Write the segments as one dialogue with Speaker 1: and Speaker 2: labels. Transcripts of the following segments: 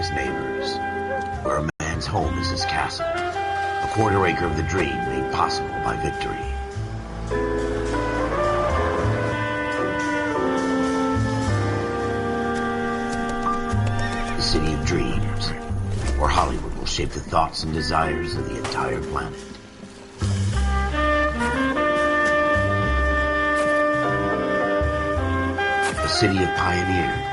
Speaker 1: his neighbors, where a man's home is his castle, a quarter acre of the dream made possible by victory. The city of dreams, where Hollywood will shape the thoughts and desires of the entire planet. The city of pioneers.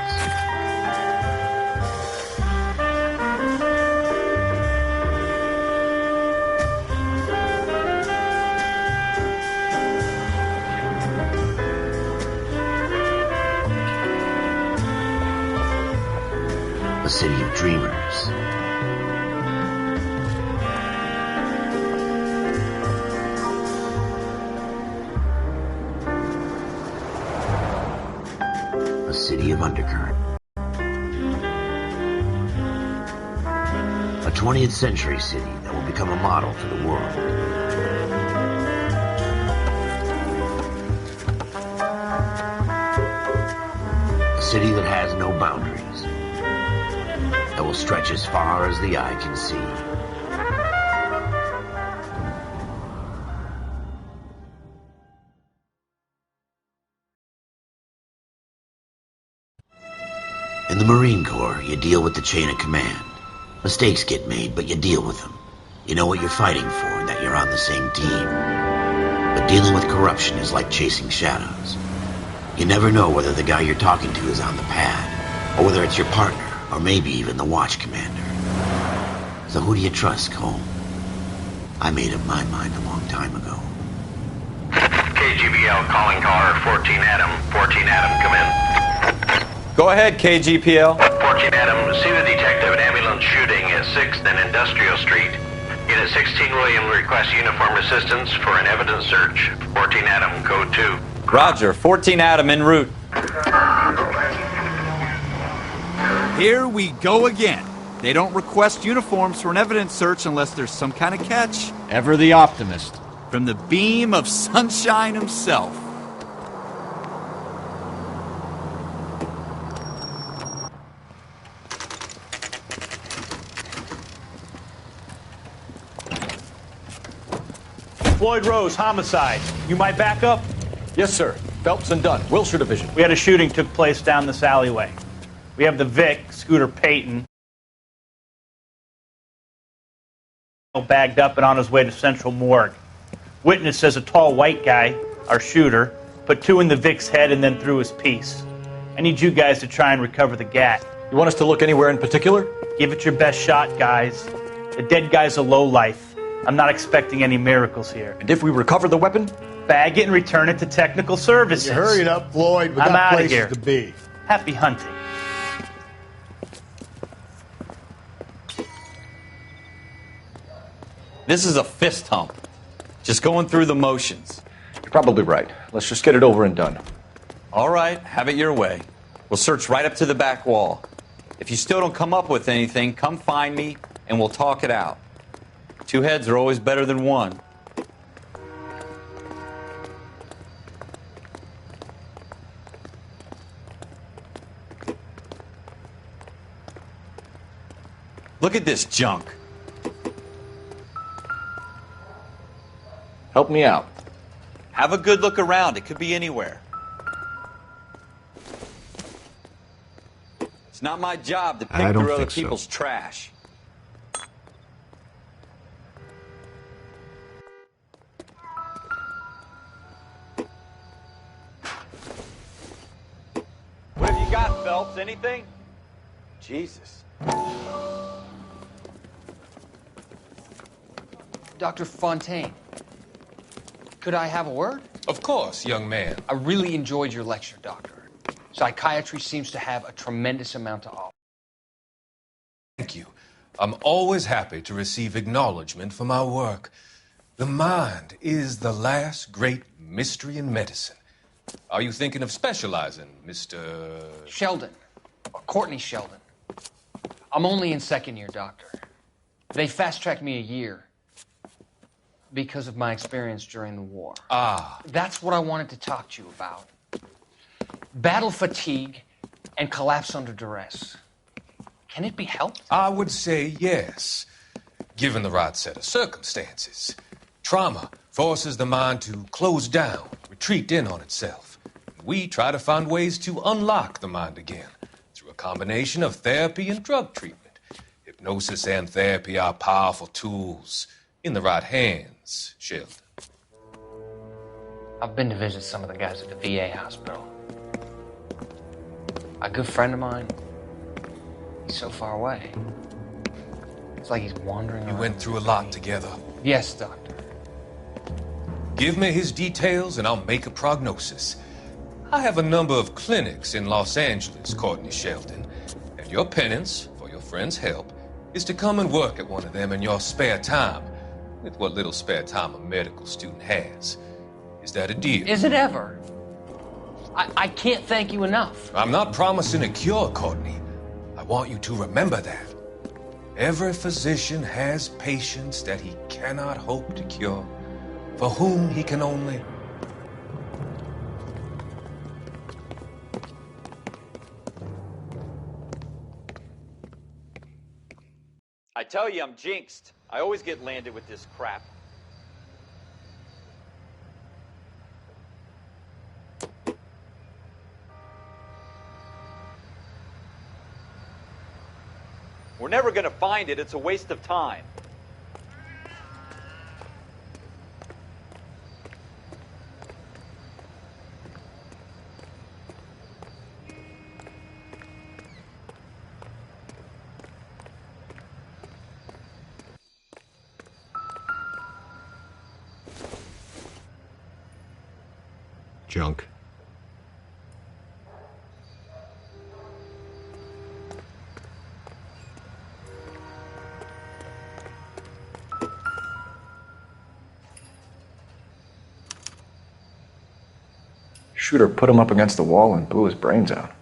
Speaker 1: A city of dreamers. A city of undercurrent. A 20th century city that will become a model for the world. A city that has no boundaries. That will stretch as far as the eye can see. In the Marine Corps, you deal with the chain of command. Mistakes get made, but you deal with them. You know what you're fighting for and that you're on the same team. But dealing with corruption is like chasing shadows. You never know whether the guy you're talking to is on the pad, or whether it's your partner, or maybe even the watch commander. So who do you trust, Cole? I made up my mind a long time ago.
Speaker 2: KGBL calling caller 14 Adam. 14 Adam, come in.
Speaker 3: Go ahead, KGPL.
Speaker 2: 14 Adam, see the detective, an ambulance shooting at 6th and Industrial Street. Unit 16 William requests uniform assistance for an evidence search. 14 Adam, code 2.
Speaker 3: Roger, 14 Adam en route.
Speaker 4: Here we go again. They don't request uniforms for an evidence search unless there's some kind of catch.
Speaker 5: Ever the optimist.
Speaker 4: From the beam of sunshine himself.
Speaker 6: Floyd Rose, homicide. You might back up?
Speaker 5: Yes, sir. Phelps and Dunn, Wilshire Division.
Speaker 6: We had a shooting took place down this alleyway. We have the Vic, Scooter Payton, bagged up and on his way to Central Morgue. Witness says a tall white guy, our shooter, put 2 in the Vic's head and then threw his piece. I need you guys to try and recover the gat.
Speaker 5: You want us to look anywhere in particular?
Speaker 6: Give it your best shot, guys. The dead guy's a lowlife. I'm not expecting any miracles here.
Speaker 5: And if we recover the weapon?
Speaker 6: Bag it and return it to technical services.
Speaker 7: You hurry it up, Floyd. We
Speaker 6: I'm
Speaker 7: got
Speaker 6: outta
Speaker 7: places
Speaker 6: here.
Speaker 7: to be.
Speaker 6: Happy hunting.
Speaker 3: This is a fist hump. Just going through the motions.
Speaker 5: You're probably right. Let's just get it over and done.
Speaker 3: All right, have it your way. We'll search right up to the back wall. If you still don't come up with anything, come find me and we'll talk it out. 2 heads are always better than 1. Look at this junk.
Speaker 5: Help me out.
Speaker 3: Have a good look around. It could be anywhere. It's not my job to
Speaker 7: I
Speaker 3: pick
Speaker 7: don't
Speaker 3: through other
Speaker 7: think so.
Speaker 3: people's trash. What have you got, Phelps? Anything? Jesus.
Speaker 8: Dr. Fontaine, could I have a word?
Speaker 9: Of course, young man.
Speaker 8: I really enjoyed your lecture, Doctor. Psychiatry seems to have a tremendous amount to offer.
Speaker 9: Thank you. I'm always happy to receive acknowledgement for my work. The mind is the last great mystery in medicine. Are you thinking of specializing, Mr.
Speaker 8: Sheldon, or Courtney Sheldon. I'm only in 2nd year, Doctor. They fast-tracked me a year because of my experience during the war.
Speaker 9: Ah.
Speaker 8: That's what I wanted to talk to you about. Battle fatigue and collapse under duress. Can it be helped?
Speaker 9: I would say yes, given the right set of circumstances. Trauma forces the mind to close down, retreat in on itself. We try to find ways to unlock the mind again through a combination of therapy and drug treatment. Hypnosis and therapy are powerful tools in the right hands, Sheldon.
Speaker 8: I've been to visit some of the guys at the VA hospital. A good friend of mine, he's so far away. It's like he's wandering around.
Speaker 9: We went through a lot together.
Speaker 8: Yes, Doctor.
Speaker 9: Give me his details and I'll make a prognosis. I have a number of clinics in Los Angeles, Courtney Sheldon, and your penance for your friend's help is to come and work at one of them in your spare time, with what little spare time a medical student has. Is that a deal?
Speaker 8: Is it ever? I can't thank you enough.
Speaker 9: I'm not promising a cure, Courtney. I want you to remember that. Every physician has patients that he cannot hope to cure, for whom he can only...
Speaker 3: I tell you, I'm jinxed. I always get landed with this crap. We're never going to find it. It's a waste of time.
Speaker 5: Junk. Shooter put him up against the wall and blew his brains out.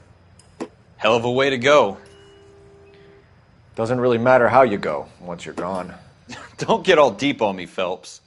Speaker 3: Hell of a way to go.
Speaker 5: Doesn't really matter how you go once you're gone.
Speaker 3: Don't get all deep on me, Phelps.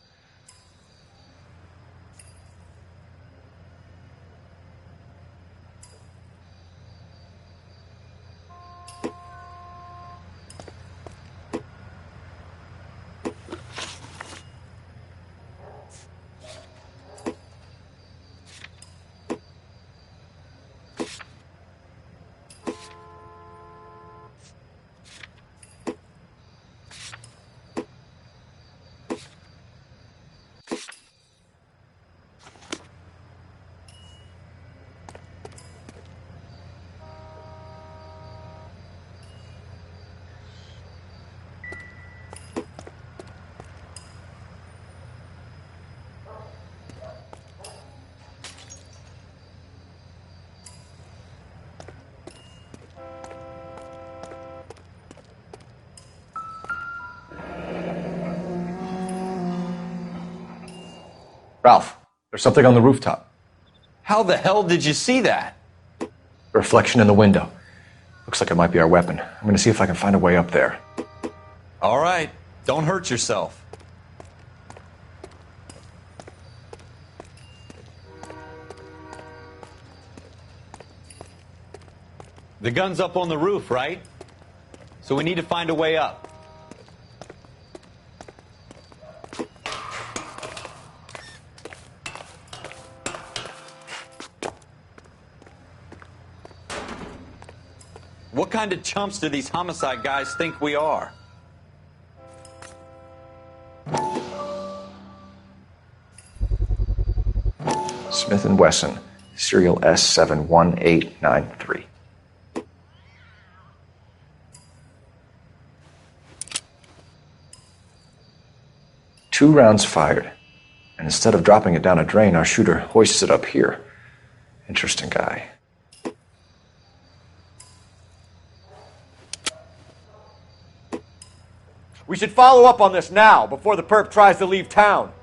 Speaker 5: Ralph, there's something on the rooftop.
Speaker 3: How the hell did you see that?
Speaker 5: A reflection in the window. Looks like it might be our weapon. I'm going to see if I can find a way up there.
Speaker 3: All right. Don't hurt yourself. The gun's up on the roof, right? So we need to find a way up. What kind of chumps do these homicide guys think we are?
Speaker 5: Smith & Wesson, serial S71893. Two rounds fired, and instead of dropping it down a drain, our shooter hoists it up here. Interesting guy. We should follow up on this now, before the perp tries to leave town.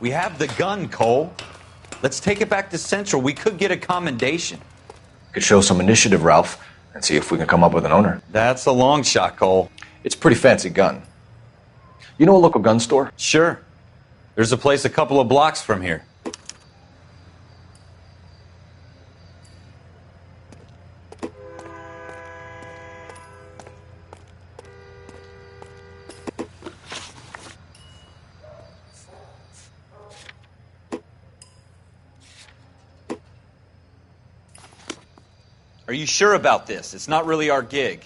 Speaker 3: We have the gun, Cole. Let's take it back to Central. We could get a commendation.
Speaker 5: Could show some initiative, Ralph, and see if we can come up with an owner.
Speaker 3: That's a long shot, Cole.
Speaker 5: It's a pretty fancy gun. You know a local gun store?
Speaker 3: Sure. There's a place a couple of blocks from here. Are you sure about this? It's not really our gig.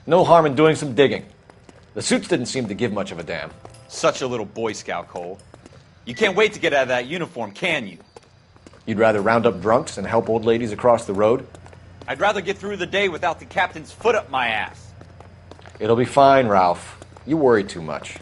Speaker 5: No harm in doing some digging. The suits didn't seem to give much of a damn.
Speaker 3: Such a little Boy Scout, Cole. You can't wait to get out of that uniform, can you?
Speaker 5: You'd rather round up drunks and help old ladies across the road?
Speaker 3: I'd rather get through the day without the captain's foot up my ass.
Speaker 5: It'll be fine, Ralph. You worry too much.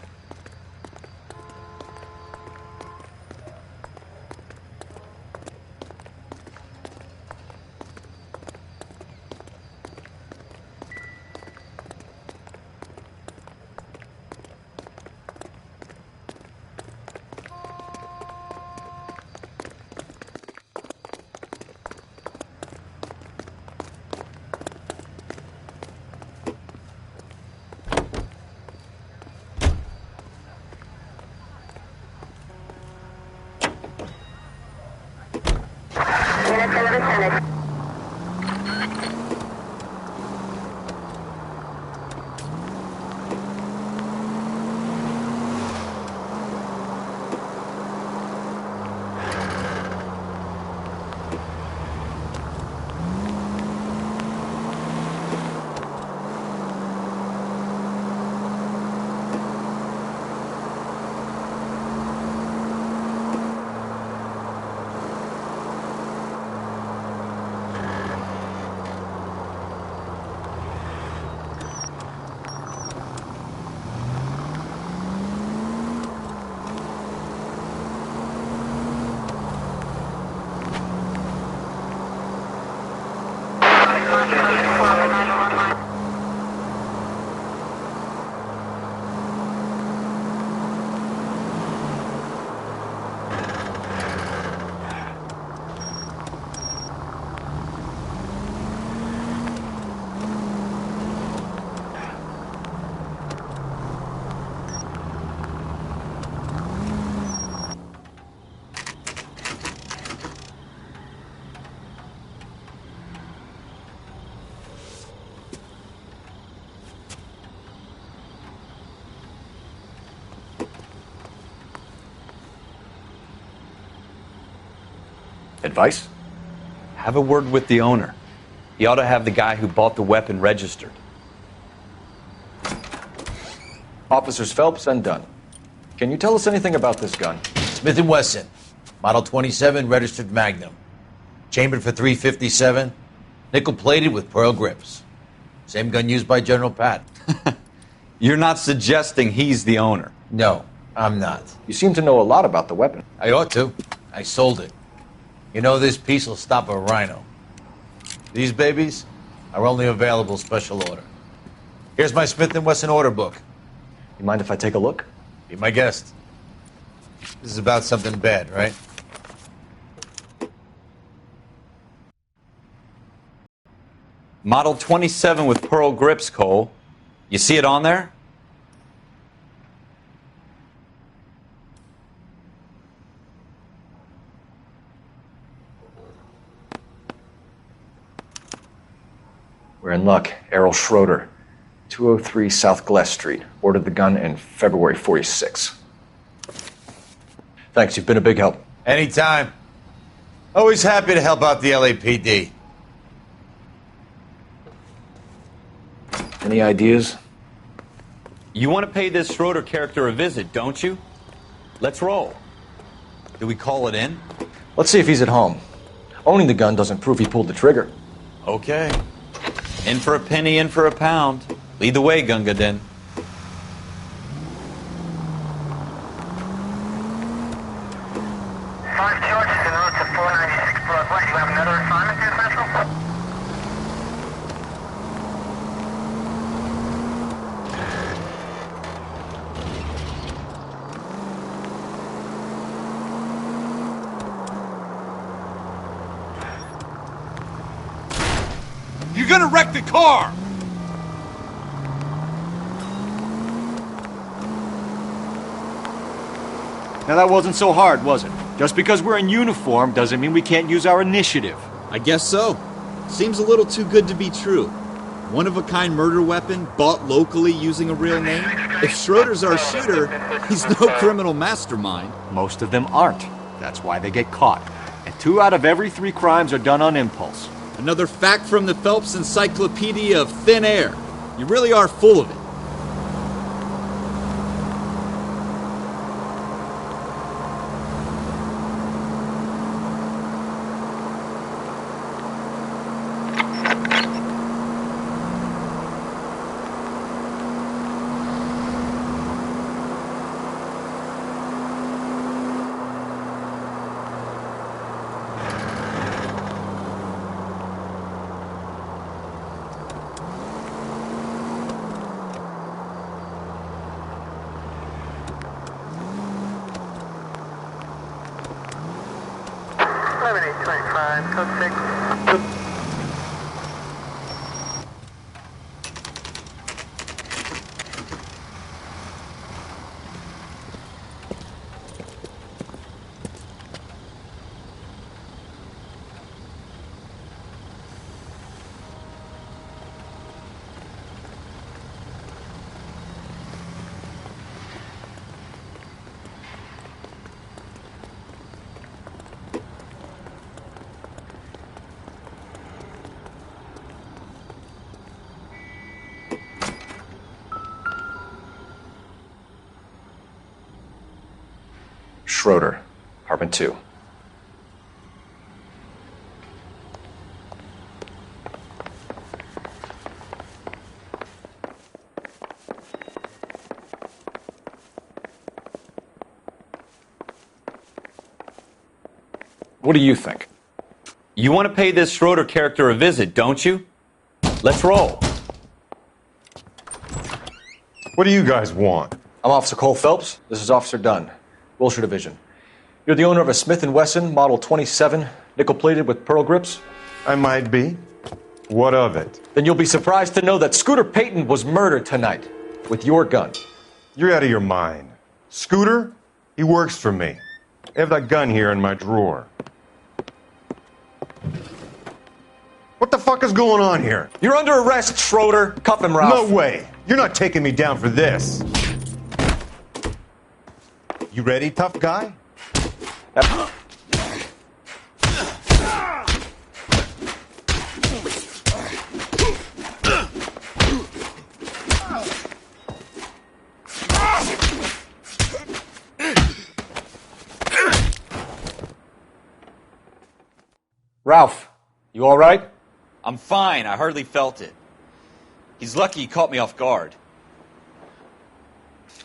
Speaker 5: Advice?
Speaker 3: Have a word with the owner. He ought to have the guy who bought the weapon registered.
Speaker 5: Officers Phelps and Dunn. Can you tell us anything about this gun?
Speaker 1: Smith & Wesson, Model 27, registered Magnum. Chambered for .357, nickel-plated with pearl grips. Same gun used by General Patton.
Speaker 3: You're not suggesting he's the owner?
Speaker 1: No, I'm not.
Speaker 5: You seem to know a lot about the weapon.
Speaker 1: I ought to. I sold it. You know, this piece will stop a rhino. These babies are only available special order. Here's my Smith & Wesson order book.
Speaker 5: You mind if I take a look?
Speaker 1: Be my guest. This is about something bad, right?
Speaker 3: Model 27 with pearl grips, Cole. You see it on there?
Speaker 5: We're in luck. Errol Schroeder, 203 South Glass Street. Ordered the gun in February '46. Thanks, you've been a big help.
Speaker 1: Anytime. Always happy to help out the LAPD.
Speaker 5: Any ideas?
Speaker 3: You want to pay this Schroeder character a visit, don't you? Let's roll. Do we call it in?
Speaker 5: Let's see if he's at home. Owning the gun doesn't prove he pulled the trigger.
Speaker 3: Okay. In for a penny, in for a pound. Lead the way, Gunga Din.
Speaker 2: Five George is en route to 496 Broadway. You have another assignment here, Central?
Speaker 4: You're gonna wreck the car! Now that wasn't so hard, was it? Just because we're in uniform doesn't mean we can't use our initiative.
Speaker 7: I guess so. Seems a little too good to be true. One-of-a-kind murder weapon bought locally using a real name? If Schroeder's our shooter, he's no criminal mastermind.
Speaker 4: Most of them aren't. That's why they get caught. And 2 out of every 3 crimes are done on impulse.
Speaker 7: Another fact from the Phelps Encyclopedia of Thin Air. You really are full of it.
Speaker 5: Schroeder, apartment 2. What do you think?
Speaker 3: You want to pay this Schroeder character a visit, don't you? Let's roll.
Speaker 10: What do you guys want?
Speaker 5: I'm Officer Cole Phelps. This is Officer Dunn, Wilshire Division. You're the owner of a Smith & Wesson Model 27, nickel-plated with pearl grips?
Speaker 10: I might be. What of it?
Speaker 5: Then you'll be surprised to know that Scooter Payton was murdered tonight with your gun.
Speaker 10: You're out of your mind. Scooter? He works for me. I have that gun here in my drawer. What the fuck is going on here?
Speaker 5: You're under arrest, Schroeder. Cuff him, Ralph.
Speaker 10: No way. You're not taking me down for this. You ready, tough guy?
Speaker 5: Ralph, you all right?
Speaker 3: I'm fine. I hardly felt it. He's lucky he caught me off guard.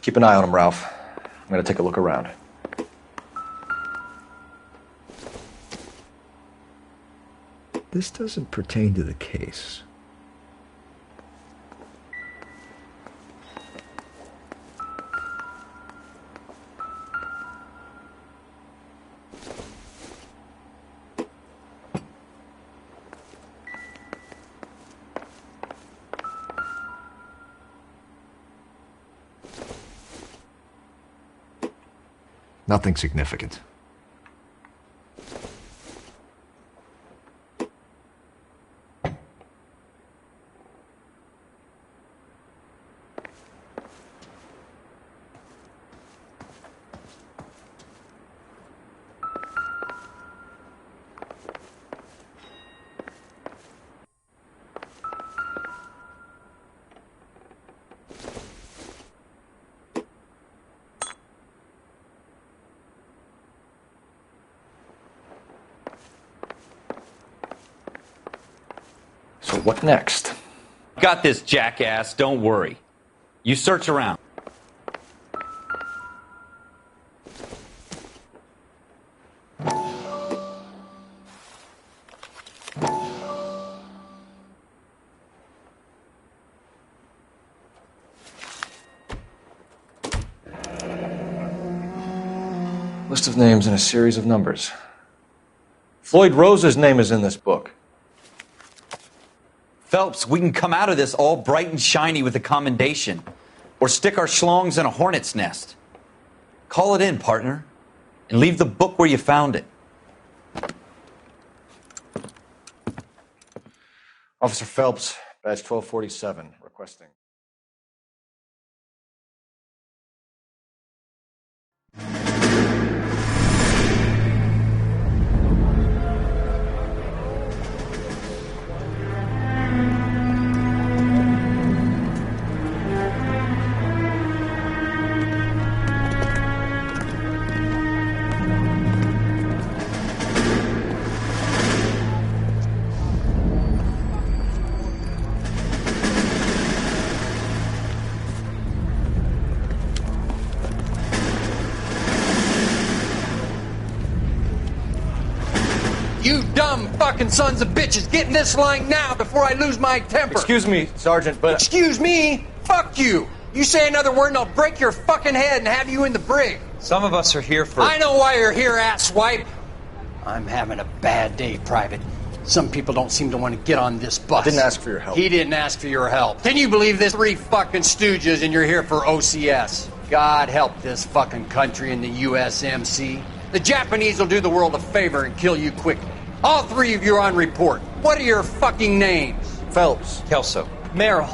Speaker 5: Keep an eye on him, Ralph. I'm going to take a look around.
Speaker 11: This doesn't pertain to the case. Nothing significant.
Speaker 5: So what next?
Speaker 3: Got this, jackass. Don't worry. You search around.
Speaker 5: List of names and a series of numbers. Floyd Rose's name is in this book.
Speaker 3: Phelps, we can come out of this all bright and shiny with a commendation. Or stick our schlongs in a hornet's nest. Call it in, partner. And leave the book where you found it.
Speaker 5: Officer Phelps, badge 1247, requesting.
Speaker 8: You dumb fucking sons of bitches, get in this line now before I lose my temper.
Speaker 5: Excuse me, Sergeant, but...
Speaker 8: Excuse me? Fuck you. You say another word and I'll break your fucking head and have you in the brig.
Speaker 3: Some of us are here for...
Speaker 8: I know why you're here, asswipe. I'm having a bad day, Private. Some people don't seem to want to get on this bus.
Speaker 5: I didn't ask for your help.
Speaker 8: He didn't ask for your help. Can you believe this? 3 fucking stooges and you're here for OCS. God help this fucking country and the USMC. The Japanese will do the world a favor and kill you quickly. All 3 of you are on report. What are your fucking names?
Speaker 5: Phelps.
Speaker 3: Kelso.
Speaker 8: Merrill.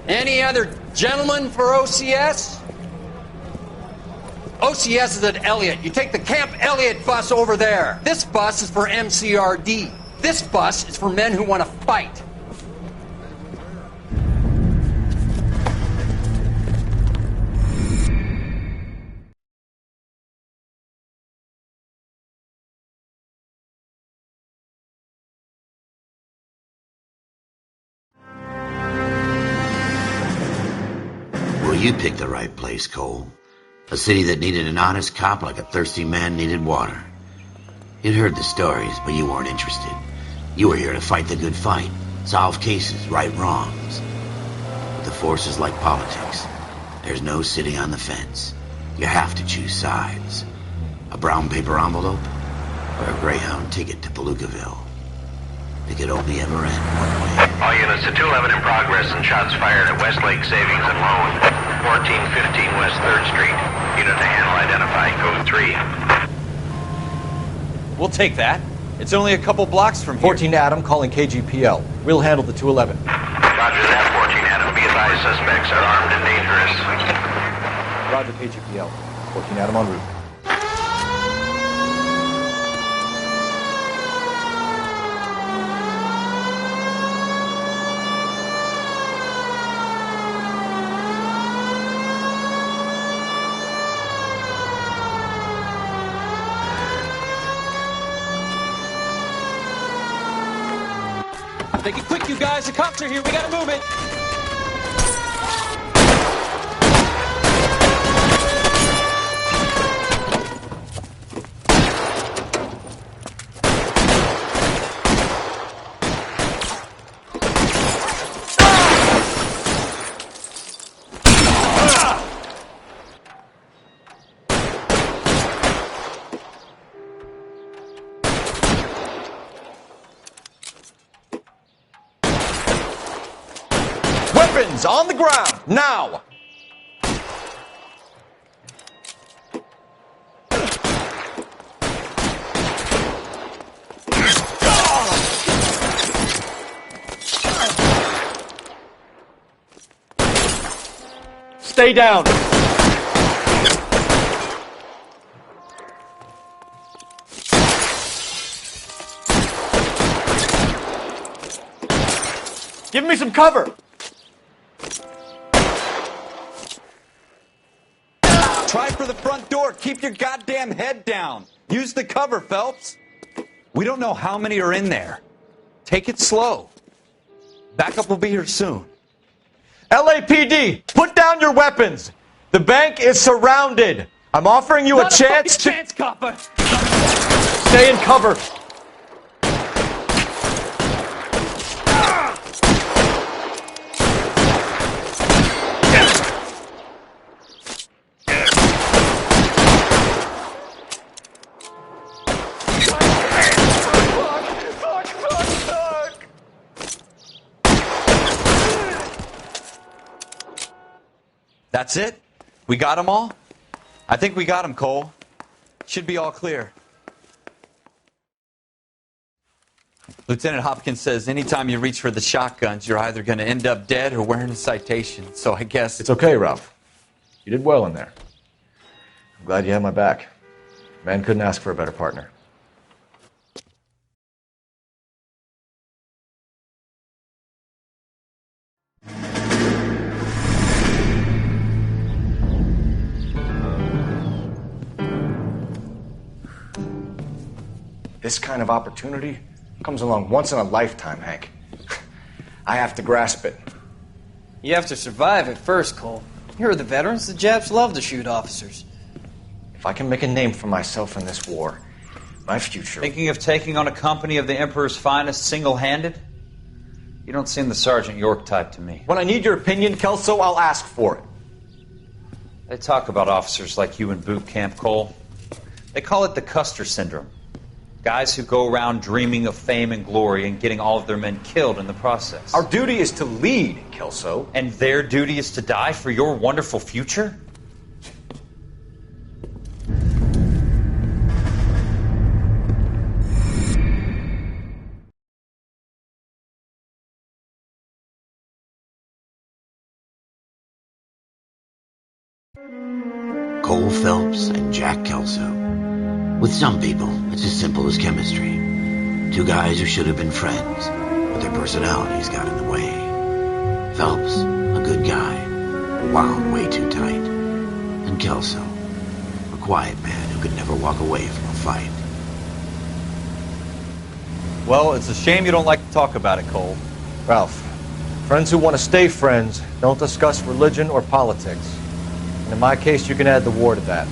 Speaker 8: Any other gentlemen for OCS? OCS is at Elliott. You take the Camp Elliott bus over there. This bus is for MCRD. This bus is for men who want to fight.
Speaker 1: Well, you picked the right place, Cole. A city that needed an honest cop like a thirsty man needed water. You'd heard the stories, but you weren't interested. You were here to fight the good fight, solve cases, right wrongs. But the force is like politics. There's no sitting on the fence. You have to choose sides. A brown paper envelope or a Greyhound ticket to Palookaville. It could only ever end one way.
Speaker 2: All units to 211 in progress and shots fired at Westlake Savings and Loan, 1415 West 3rd Street. Unit to handle identify code 3.
Speaker 3: We'll take that. It's only a couple blocks from here.
Speaker 5: 14 Adam calling KGPL. We'll handle the 211.
Speaker 2: Roger that, 14 Adam. Be advised, suspects are armed and dangerous.
Speaker 5: Roger KGPL. 14 Adam en route.
Speaker 3: Make it quick, you guys. The cops are here. We gotta move it.
Speaker 5: Weapons on the ground, now! Stay down! Give me some cover!
Speaker 3: Try for the front door. Keep your goddamn head down. Use the cover, Phelps. We don't know how many are in there. Take it slow. Backup will be here soon.
Speaker 5: LAPD, put down your weapons. The bank is surrounded. I'm offering you a chance to...
Speaker 8: chance, copper.
Speaker 5: Stay in cover.
Speaker 3: That's it? We got them all? I think we got them, Cole. Should be all clear. Lieutenant Hopkins says anytime you reach for the shotguns, you're either going to end up dead or wearing a citation. So I guess...
Speaker 5: It's okay, Ralph. You did well in there. I'm glad you had my back. Man couldn't ask for a better partner. This kind of opportunity comes along once in a lifetime, Hank. I have to grasp it.
Speaker 12: You have to survive it first, Cole. Here are the veterans. The Japs love to shoot officers.
Speaker 5: If I can make a name for myself in this war, My future.
Speaker 3: Thinking of taking on a company of the Emperor's finest single-handed? You don't seem the Sergeant York type to me.
Speaker 13: When I need your opinion, Kelso, I'll ask for it.
Speaker 3: They talk about officers like you in boot camp, Cole. They call it the Custer syndrome. Guys who go around dreaming of fame and glory and getting all of their men killed in the process.
Speaker 13: Our duty is to lead, Kelso.
Speaker 3: And their duty is to die for your wonderful future?
Speaker 1: Cole Phelps and Jack Kelso. With some people, it's as simple as chemistry. Two guys who should have been friends, but their personalities got in the way. Phelps, a good guy, wound way too tight. And Kelso, a quiet man who could never walk away from a fight.
Speaker 3: Well, it's a shame you don't like to talk about it, Cole.
Speaker 14: Ralph, friends who want to stay friends don't discuss religion or politics. And in my case, you can add the war to that.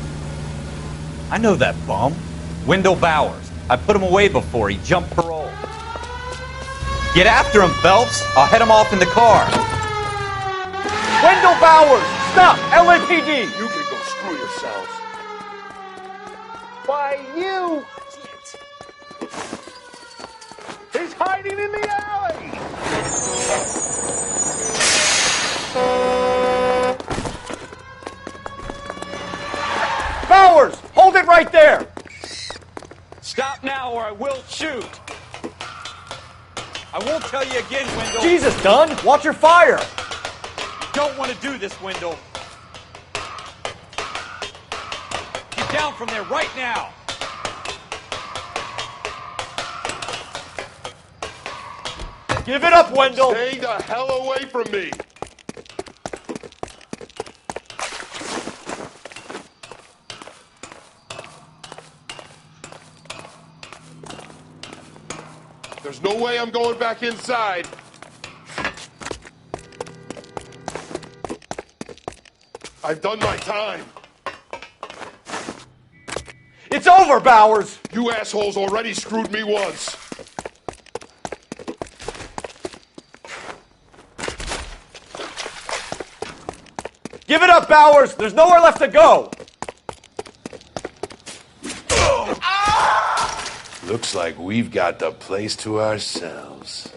Speaker 3: I know that bum. Wendell Bowers. I put him away before. He jumped parole. Get after him, Phelps. I'll head him off in the car.
Speaker 13: Wendell Bowers! Stop! LAPD!
Speaker 15: You can go screw yourselves.
Speaker 13: Why, you... He's hiding in the alley! Bowers! Hold it right there!
Speaker 3: Stop now or I will shoot. I won't tell you again, Wendell.
Speaker 13: Jesus, Dunn! Watch your fire!
Speaker 3: You don't want to do this, Wendell. Get down from there right now.
Speaker 13: Give it up, Wendell!
Speaker 15: Stay the hell away from me! There's no way I'm going back inside. I've done my time.
Speaker 13: It's over, Bowers!
Speaker 15: You assholes already screwed me once.
Speaker 13: Give it up, Bowers! There's nowhere left to go!
Speaker 15: Looks like we've got the place to ourselves.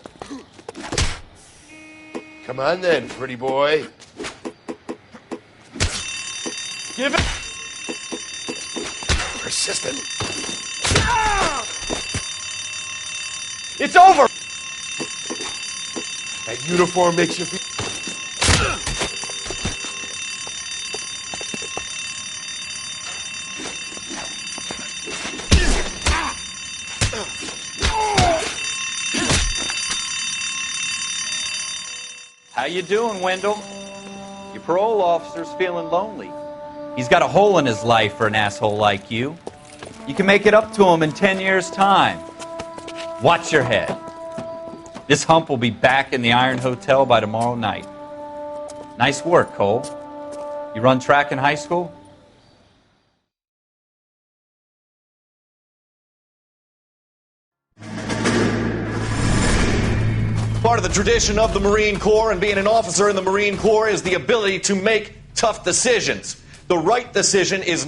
Speaker 15: Come on then, pretty boy.
Speaker 13: Give it...
Speaker 15: Persistent.
Speaker 13: It's over!
Speaker 15: That uniform makes you feel...
Speaker 3: How you doing, Wendell? Your parole officer's feeling lonely. He's got a hole in his life for an asshole like you. You can make it up to him in 10 years' time. Watch your head. This hump will be back in the Iron Hotel by tomorrow night. Nice work, Cole. You run track in high school?
Speaker 16: Part of the tradition of the Marine Corps and being an officer in the Marine Corps is the ability to make tough decisions. The right decision is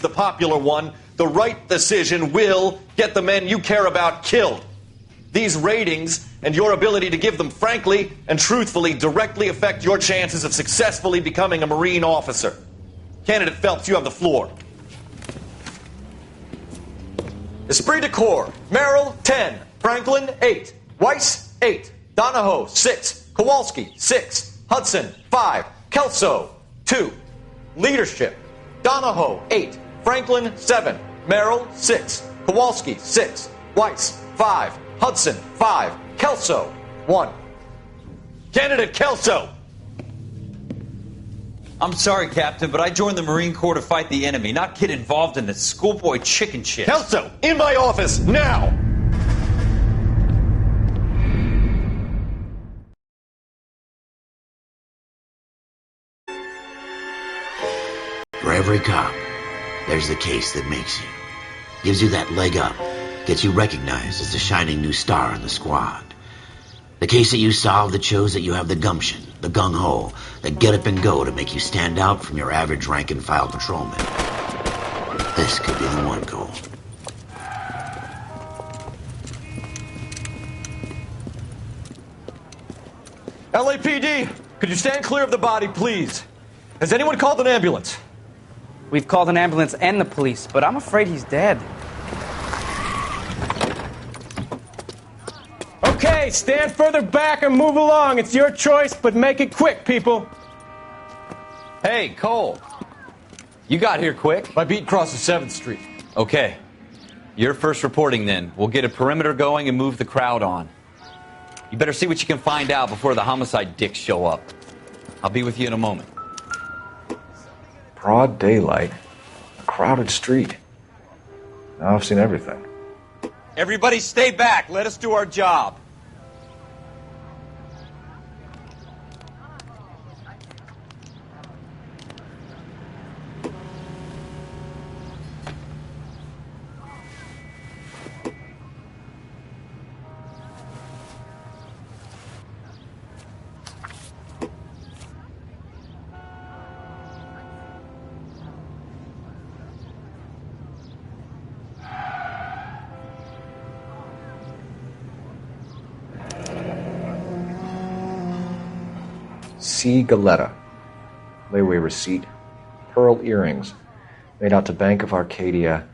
Speaker 16: the popular one. The right decision will get the men you care about killed. These ratings and your ability to give them frankly and truthfully directly affect your chances of successfully becoming a Marine officer. Candidate Phelps, you have the floor. Esprit de Corps, Merrill, 10. Franklin, 8. Weiss, 8. Donahoe, 6. Kowalski, 6. Hudson, 5. Kelso, 2. Leadership, Donahoe, 8. Franklin, 7. Merrill, 6. Kowalski, 6. Weiss, 5. Hudson, 5. Kelso, 1. Candidate Kelso!
Speaker 3: I'm sorry, Captain, but I joined the Marine Corps to fight the enemy, not get involved in this schoolboy chicken shit.
Speaker 16: Kelso, in my office, now!
Speaker 1: For every cop, there's the case that makes you. Gives you that leg up. Gets you recognized as the shining new star in the squad. The case that you solve that shows that you have the gumption, the gung-ho, the get up and go to make you stand out from your average rank-and-file patrolman. This could be the one, Cole.
Speaker 16: LAPD, could you stand clear of the body, please? Has anyone called an ambulance?
Speaker 12: We've called an ambulance and the police, but I'm afraid he's dead.
Speaker 13: Okay, stand further back and move along. It's your choice, but make it quick, people.
Speaker 3: Hey, Cole. You got here quick.
Speaker 16: My beat crosses 7th Street.
Speaker 3: Okay. You're first reporting then. We'll get a perimeter going and move the crowd on. You better see what you can find out before the homicide dicks show up. I'll be with you in a moment.
Speaker 5: Broad daylight. A crowded street. Now I've seen everything.
Speaker 3: Everybody stay back. Let us do our job.
Speaker 5: C. Galetta. Layaway receipt. Pearl earrings. Made out to Bank of Arcadia.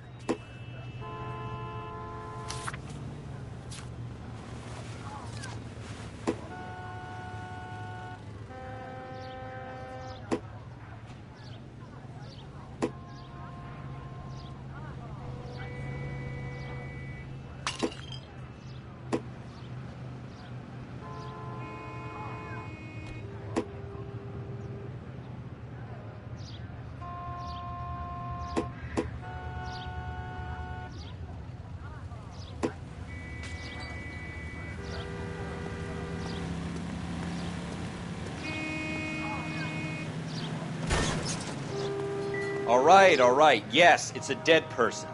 Speaker 3: All right. Yes, it's a dead person.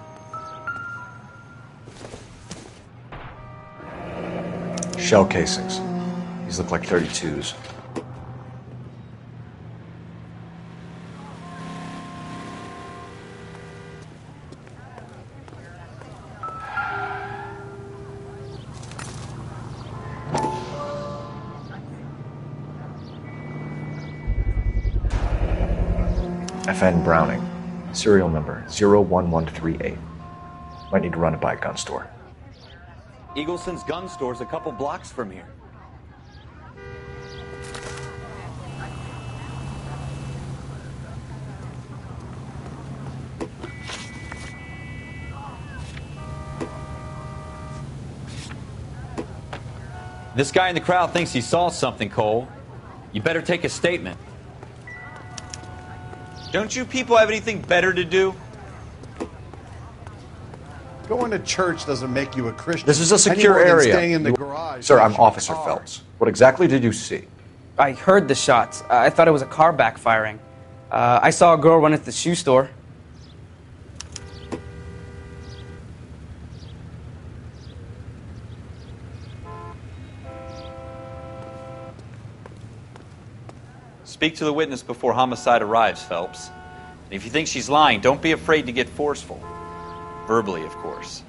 Speaker 5: Shell casings. These look like 32s. FN Browning. Serial number 01138. Might need to run it by a gun store.
Speaker 3: Eagleson's gun store's a couple blocks from here. This guy in the crowd thinks he saw something, Cole. You better take a statement. Don't you people have anything better to do?
Speaker 17: Going to church doesn't make you a Christian.
Speaker 5: This is a secure
Speaker 17: Any more than
Speaker 5: area.
Speaker 17: Staying in the garage.
Speaker 5: Sir, I'm Officer Phelps. What exactly did you see?
Speaker 12: I heard the shots. I thought it was a car backfiring. I saw a girl run into the shoe store.
Speaker 3: Speak to the witness before homicide arrives, Phelps. And if you think she's lying, don't be afraid to get forceful. Verbally, of course.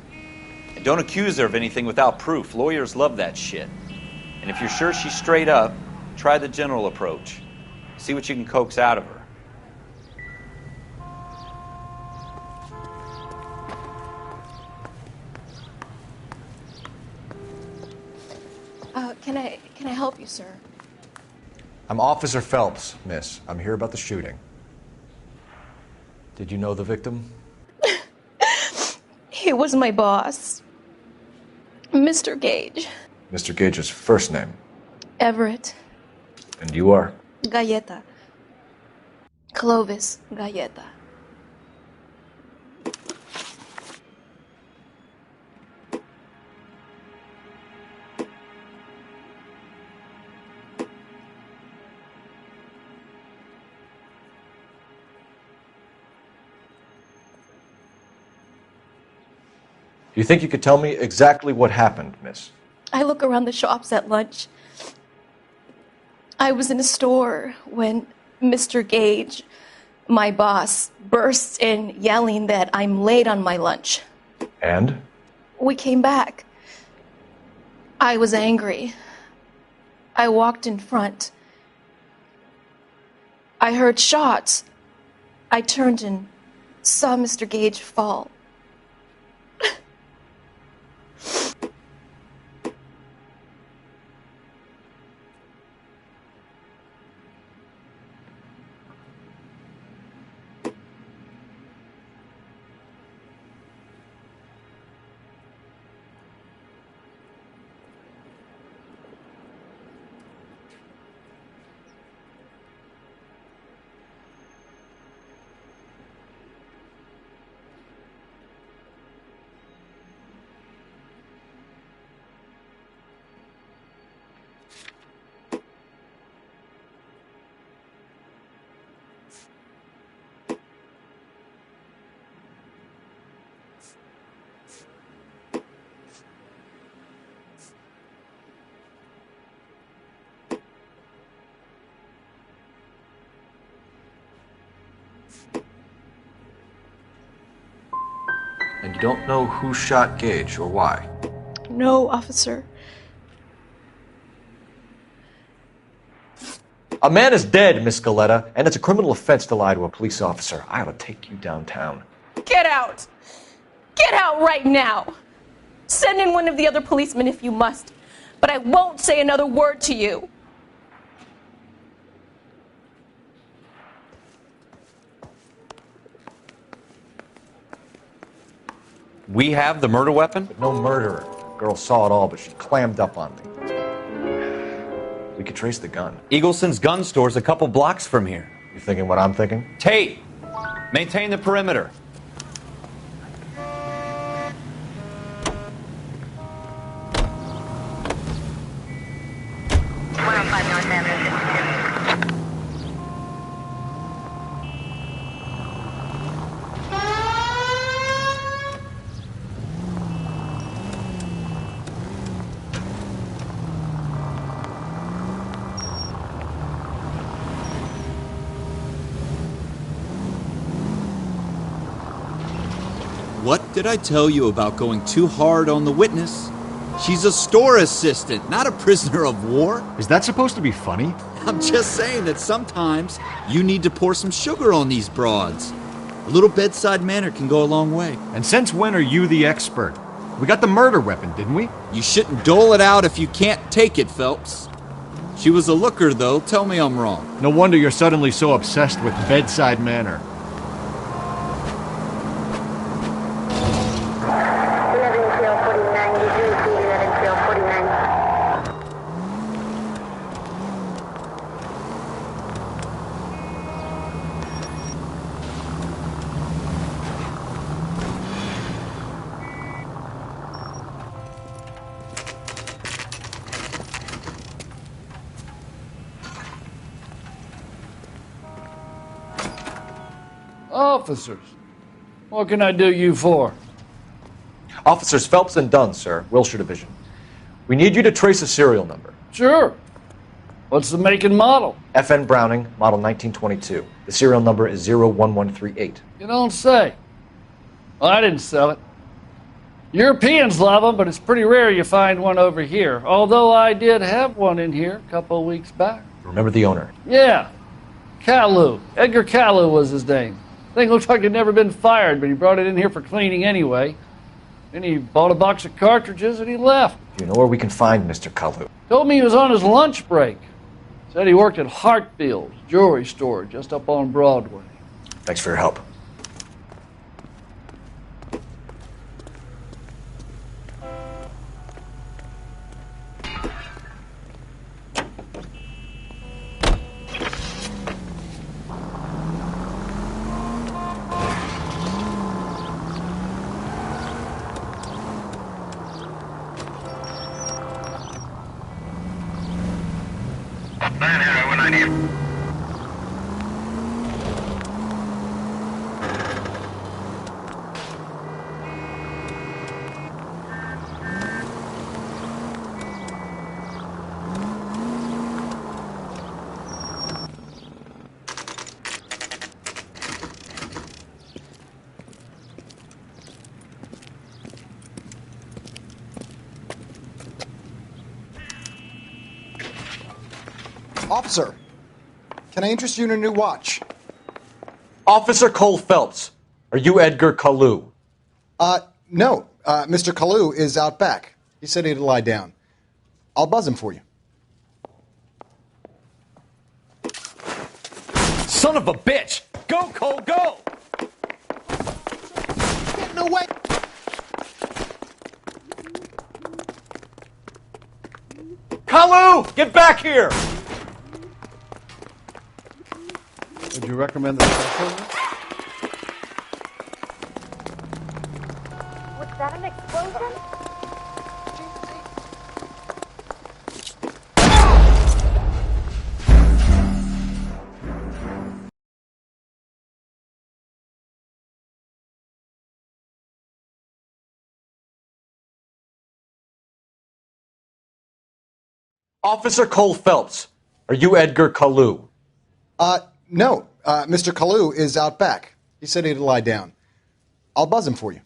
Speaker 3: And don't accuse her of anything without proof. Lawyers love that shit. And if you're sure she's straight up, try the general approach. See what you can coax out of her.
Speaker 18: Can I help you, sir?
Speaker 5: I'm Officer Phelps, miss. I'm here about the shooting. Did you know the victim?
Speaker 18: He was my boss, Mr. Gage.
Speaker 5: Mr. Gage's first name.
Speaker 18: Everett.
Speaker 5: And you are?
Speaker 18: Galleta. Clovis Galleta.
Speaker 5: Do you think you could tell me exactly what happened, miss?
Speaker 18: I look around the shops at lunch. I was in a store when Mr. Gage, my boss, bursts in yelling that I'm late on my lunch.
Speaker 5: And?
Speaker 18: We came back. I was angry. I walked in front. I heard shots. I turned and saw Mr. Gage fall.
Speaker 5: And you don't know who shot Gage or why?
Speaker 18: No, officer.
Speaker 5: A man is dead, Miss Galletta, and it's a criminal offense to lie to a police officer. I ought to take you downtown.
Speaker 18: Get out! Get out right now! Send in one of the other policemen if you must, but I won't say another word to you.
Speaker 3: We have the murder weapon?
Speaker 5: But no murderer. Girl saw it all, but she clammed up on me. We could trace the gun.
Speaker 3: Eagleson's gun store's a couple blocks from here.
Speaker 5: You thinking what I'm thinking?
Speaker 3: Tate, maintain the perimeter.
Speaker 7: What did I tell you about going too hard on the witness? She's a store assistant, not a prisoner of war.
Speaker 17: Is that supposed to be funny?
Speaker 7: I'm just saying that sometimes you need to pour some sugar on these broads. A little bedside manner can go a long way.
Speaker 17: And since when are you the expert? We got the murder weapon, didn't we?
Speaker 7: You shouldn't dole it out if you can't take it, Phelps. She was a looker, though. Tell me I'm wrong.
Speaker 17: No wonder you're suddenly so obsessed with bedside manner.
Speaker 19: Officers, what can I do you for?
Speaker 5: Officers Phelps and Dunn, sir, Wilshire Division. We need you to trace a serial number.
Speaker 19: Sure. What's the make and model?
Speaker 5: FN Browning, model 1922. The serial number is 01138.
Speaker 19: You don't say. Well, I didn't sell it. Europeans love them, but it's pretty rare you find one over here. Although I did have one in here a couple of weeks back.
Speaker 5: Remember the owner?
Speaker 19: Yeah. Caillou. Edgar Caillou was his name. Thing looks like it'd never been fired, but he brought it in here for cleaning anyway. Then he bought a box of cartridges and he left.
Speaker 5: Do you know where we can find Mr. Caillou?
Speaker 19: Told me he was on his lunch break. Said he worked at Hartfield's jewelry store just up on Broadway.
Speaker 5: Thanks for your help.
Speaker 20: Officer, can I interest you in a new watch?
Speaker 16: Officer Cole Phelps, are you Edgar Kalu?
Speaker 20: No. Mr. Kalu is out back. He said he'd lie down. I'll buzz him for you.
Speaker 16: Son of a bitch! Go, Cole, go!
Speaker 20: No way!
Speaker 16: Kalu! Get back here!
Speaker 19: Would you recommend the special?
Speaker 21: Was that an explosion?
Speaker 16: Officer Cole Phelps, are you Edgar Kalu?
Speaker 20: No. Mr. Kalu is out back. He said he'd lie down. I'll buzz him for you.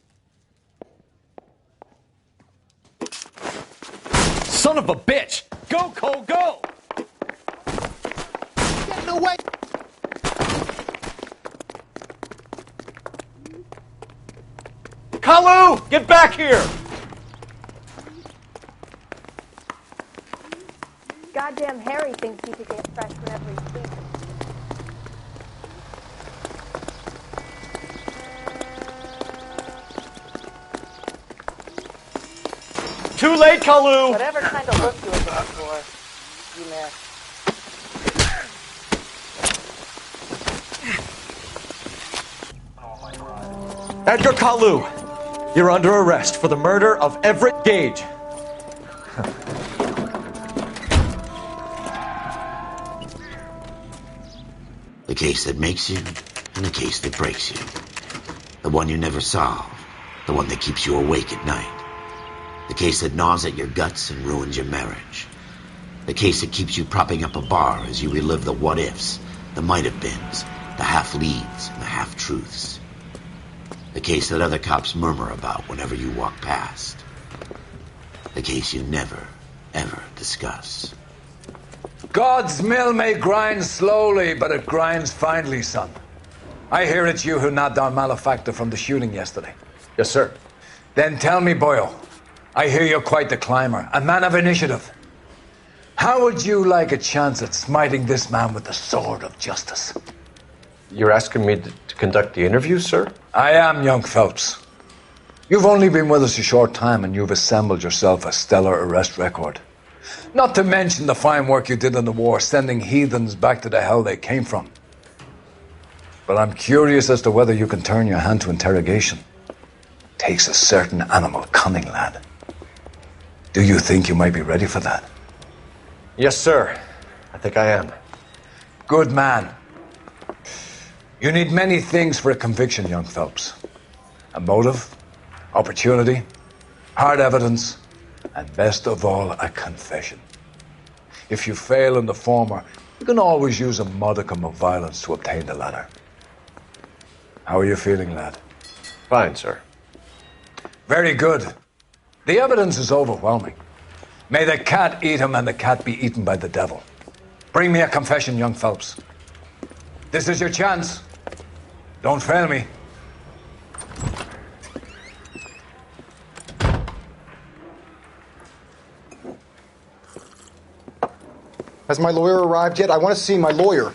Speaker 16: Son of a bitch! Go, Cole, go!
Speaker 20: No way!
Speaker 16: Kalu! Get back here!
Speaker 21: Goddamn Harry thinks he could get fresh whenever he sleeps.
Speaker 16: Too late, Kalu!
Speaker 21: Whatever kind of look you were looking for, you missed.
Speaker 16: Edgar Kalu, you're under arrest for the murder of Everett Gage.
Speaker 1: The case that makes you, and the case that breaks you. The one you never solve, the one that keeps you awake at night. The case that gnaws at your guts and ruins your marriage. The case that keeps you propping up a bar as you relive the what-ifs, the might-have-beens, the half-leads, and the half-truths. The case that other cops murmur about whenever you walk past. The case you never, ever discuss.
Speaker 22: God's mill may grind slowly, but it grinds finely, son. I hear it's you who nabbed our malefactor from the shooting yesterday.
Speaker 16: Yes, sir.
Speaker 22: Then tell me, boyo, I hear you're quite the climber, a man of initiative. How would you like a chance at smiting this man with the sword of justice?
Speaker 5: You're asking me to conduct the interview, sir?
Speaker 22: I am, young Phelps. You've only been with us a short time and you've assembled yourself a stellar arrest record. Not to mention the fine work you did in the war, sending heathens back to the hell they came from. But I'm curious as to whether you can turn your hand to interrogation. Takes a certain animal cunning, lad. Do you think you might be ready for that?
Speaker 5: Yes, sir. I think I am.
Speaker 22: Good man. You need many things for a conviction, young Phelps. A motive, opportunity, hard evidence, and best of all, a confession. If you fail in the former, you can always use a modicum of violence to obtain the latter. How are you feeling, lad?
Speaker 5: Fine, sir.
Speaker 22: Very good. The evidence is overwhelming. May the cat eat him and the cat be eaten by the devil. Bring me a confession, young Phelps. This is your chance. Don't fail me.
Speaker 20: Has my lawyer arrived yet? I want to see my lawyer.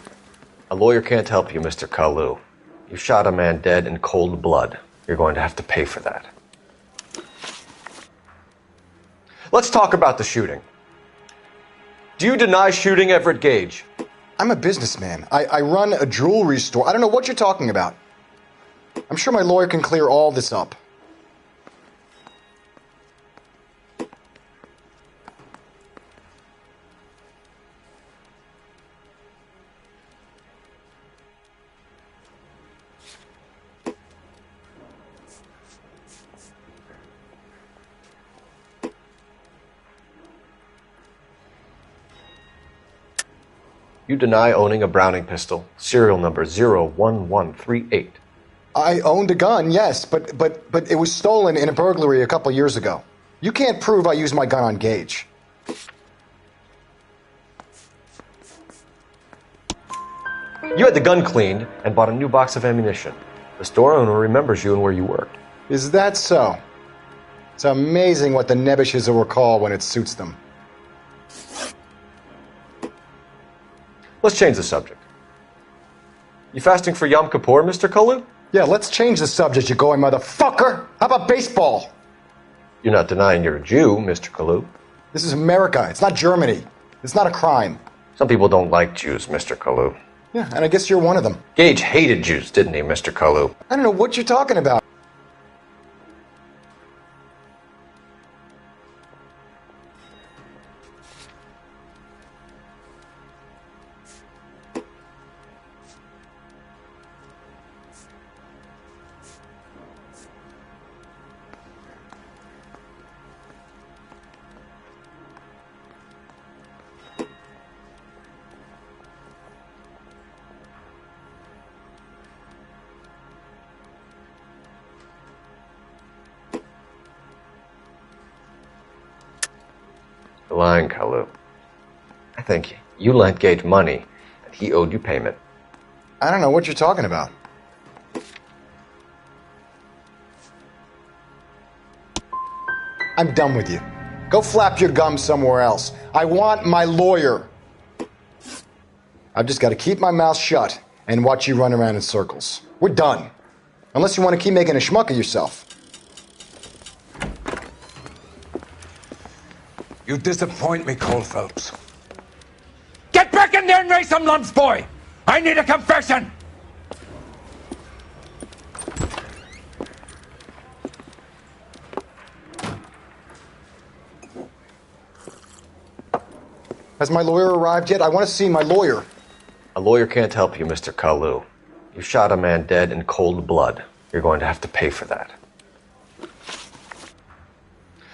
Speaker 5: A lawyer can't help you, Mr. Kalu. You shot a man dead in cold blood. You're going to have to pay for that. Let's talk about the shooting. Do you deny shooting Everett Gage?
Speaker 20: I'm a businessman. I run a jewelry store. I don't know what you're talking about. I'm sure my lawyer can clear all this up.
Speaker 5: You deny owning a Browning pistol, serial number 01138.
Speaker 20: I owned a gun, yes, but it was stolen in a burglary a couple years ago. You can't prove I used my gun on Gage.
Speaker 14: You had the gun cleaned and bought a new box of ammunition. The store owner remembers you and where you work.
Speaker 20: Is that so? It's amazing what the nebbishes will recall when it suits them.
Speaker 14: Let's change the subject. You fasting for Yom Kippur, Mr. Kalu?
Speaker 20: Yeah, let's change the subject, you going motherfucker. How about baseball?
Speaker 14: You're not denying you're a Jew, Mr. Kalu.
Speaker 20: This is America. It's not Germany. It's not a crime.
Speaker 14: Some people don't like Jews, Mr. Kalu.
Speaker 20: Yeah, and I guess you're one of them.
Speaker 14: Gage hated Jews, didn't he, Mr. Kalu?
Speaker 20: I don't know what you're talking about.
Speaker 14: You're lying, Kalu. I think you lent Gage money, and he owed you payment.
Speaker 20: I don't know what you're talking about. I'm done with you. Go flap your gums somewhere else. I want my lawyer. I've just got to keep my mouth shut and watch you run around in circles. We're done. Unless you want to keep making a schmuck of yourself.
Speaker 22: You disappoint me, Cole Phelps.
Speaker 6: Get back in there and raise some lumps, boy! I need a confession!
Speaker 20: Has my lawyer arrived yet? I want to see my lawyer.
Speaker 14: A lawyer can't help you, Mr. Kalu. You shot a man dead in cold blood. You're going to have to pay for that.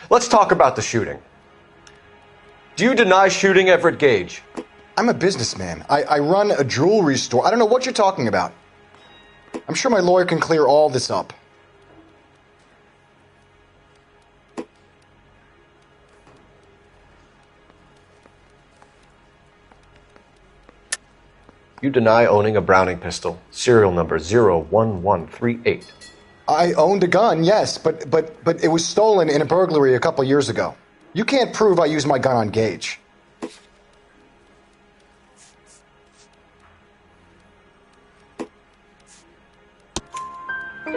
Speaker 14: Let's talk about the shooting. Do you deny shooting Everett Gage?
Speaker 20: I'm a businessman. I run a jewelry store. I don't know what you're talking about. I'm sure my lawyer can clear all this up.
Speaker 14: You deny owning a Browning pistol, serial number 01138.
Speaker 20: I owned a gun, yes, but it was stolen in a burglary a couple years ago. You can't prove I used my gun on Gage.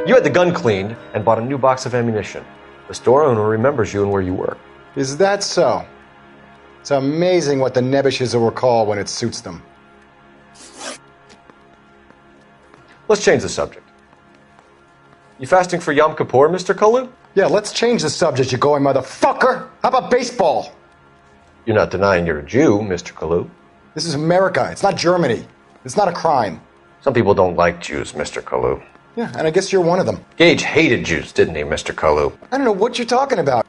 Speaker 14: You had the gun cleaned and bought a new box of ammunition. The store owner remembers you and where you work.
Speaker 20: Is that so? It's amazing what the nebbishes will recall when it suits them.
Speaker 14: Let's change the subject. You fasting for Yom Kippur, Mr. Kalu?
Speaker 20: Yeah, let's change the subject, you going motherfucker. How about baseball?
Speaker 14: You're not denying you're a Jew, Mr. Kalu.
Speaker 20: This is America. It's not Germany. It's not a crime.
Speaker 14: Some people don't like Jews, Mr. Kalu.
Speaker 20: Yeah, and I guess you're one of them.
Speaker 14: Gage hated Jews, didn't he, Mr. Kalu?
Speaker 20: I don't know what you're talking about.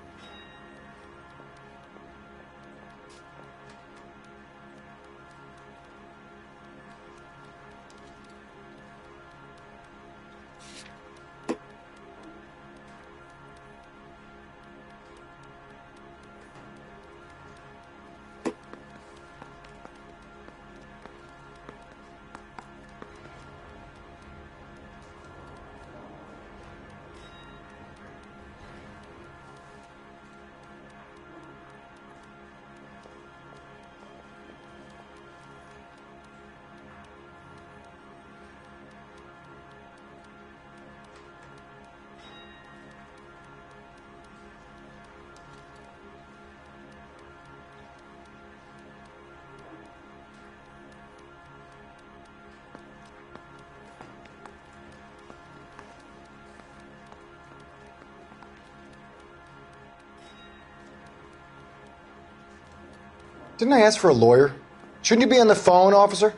Speaker 20: Didn't I ask for a lawyer? Shouldn't you be on the phone, officer?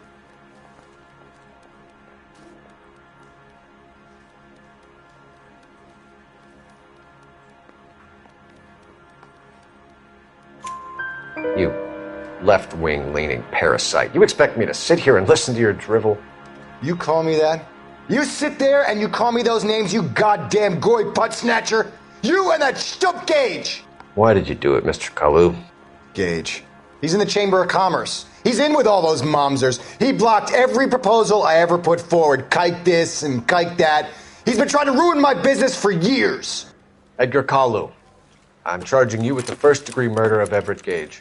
Speaker 14: You left-wing leaning parasite. You expect me to sit here and listen to your drivel?
Speaker 20: You call me that? You sit there and you call me those names, you goddamn goy butt snatcher? You and that stup Gage!
Speaker 14: Why did you do it, Mr. Kalu?
Speaker 20: Gage. He's in the Chamber of Commerce. He's in with all those momsers. He blocked every proposal I ever put forward. Kike this and kike that. He's been trying to ruin my business for years.
Speaker 14: Edgar Kalu, I'm charging you with the first-degree murder of Everett Gage.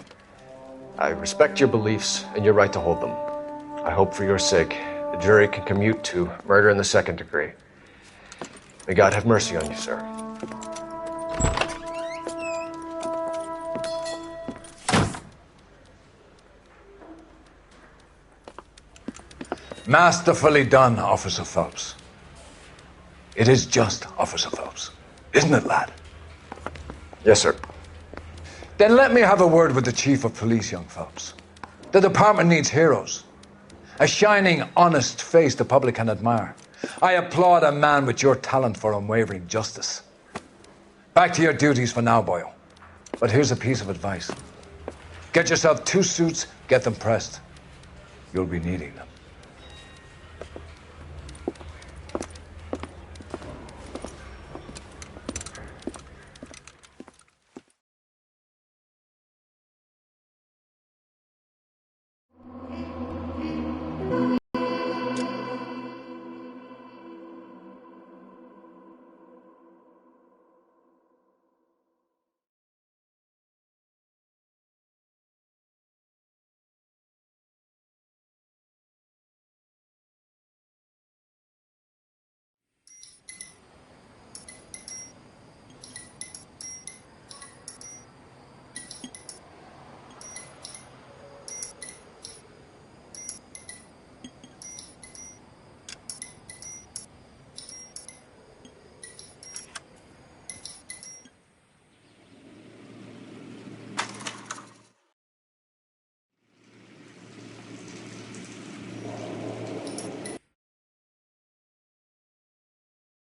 Speaker 14: I respect your beliefs and your right to hold them. I hope for your sake the jury can commute to murder in the second degree. May God have mercy on you, sir.
Speaker 22: Masterfully done, Officer Phelps. It is just Officer Phelps, isn't it, lad?
Speaker 14: Yes, sir.
Speaker 22: Then let me have a word with the Chief of Police, young Phelps. The department needs heroes. A shining, honest face the public can admire. I applaud a man with your talent for unwavering justice. Back to your duties for now, boyo. But here's a piece of advice. Get yourself 2 suits, get them pressed. You'll be needing them.